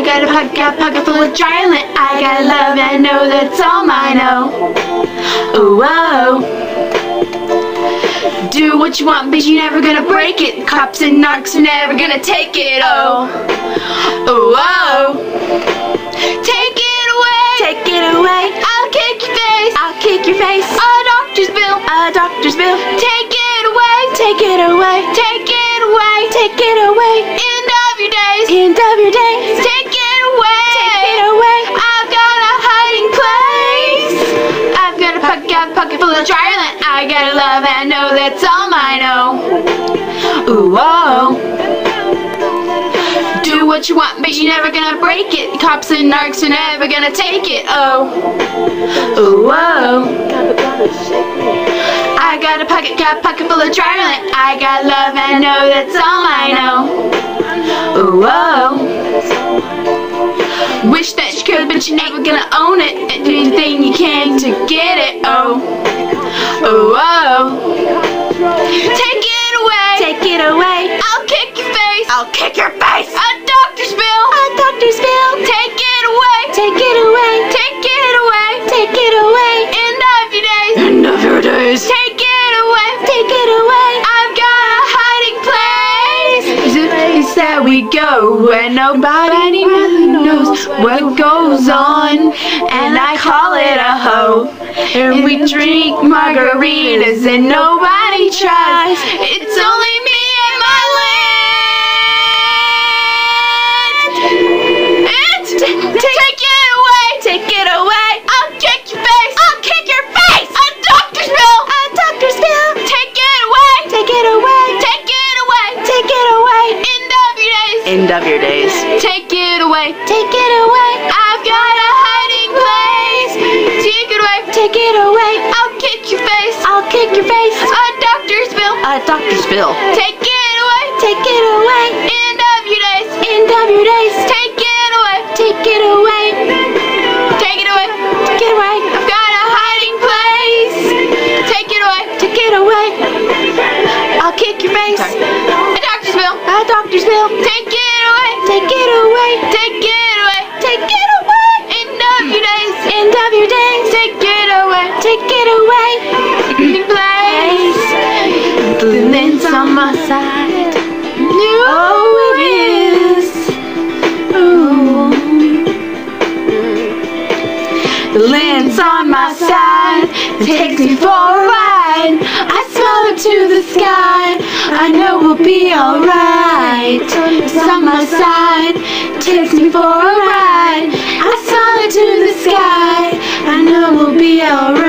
got a pocket full of dry lint. I got love and know that's all mine. Oh, oh. Do what you want, but you're never gonna break it. Cops and narcs are never gonna take it. Oh, oh, oh. Take it away. Take it away. I'll kick your face. I'll kick your face. A doctor's bill. A doctor's bill. Take it away. Take it away. Take it away. Take it away. End of your days. End of your days. Take it away. Take it away. I've got a hiding place. I've got a pocket full of dry lint. I got love and know that's all mine. Oh, ooh, oh. Do what you want, but you're never gonna break it. Cops and narcs are never gonna take it. Oh, ooh, oh. I got a pocket full of dry lint. I got love and know that's all I know. Ooh, oh. Wish that you could, but you're never gonna own it. And do anything you can to get it. Oh, ooh, oh. Take it away. Take it away. I'll kick your face. I'll kick your face. A doctor's bill. A doctor's bill. Take it away. Take it away. Take it away. Take it away. End of your days. End of your days. Take it away. Take it away. I've got a hiding place. It's a place that we go where nobody really knows what goes on, and I call it a hoe. And we drink margaritas and nobody tries. It's only me and my land. Take it away. Take it away. I'll kick your face. I'll kick your face. A doctor's bill. A doctor's bill. Take it away. Take it away. Take it away. Take it away. End of your days. End of your days. Take it away. Take it away. I've got a hiding place. Take it away. Take it away. I'll kick your face. I'll kick your face. A doctor's bill. A doctor's bill. Take it away. Take it away. End of your days. End of your days. Take it away. Take it away. Take it away. Take it away. I've got a hiding place. Take it away. Take it away. I'll kick your face. A doctor's bill. A doctor's bill. Take it away. Take it away. Take it away. Take it away. End of your days. End of your days. Take it away. Take it away. Place. The lint's on my side. Oh, it is. Ooh. The lint's on my side. It takes me for a ride. I smell it to the sky. I know we'll be alright. It's on my side. It takes me for a ride. I smell it to the sky. I know we'll be alright.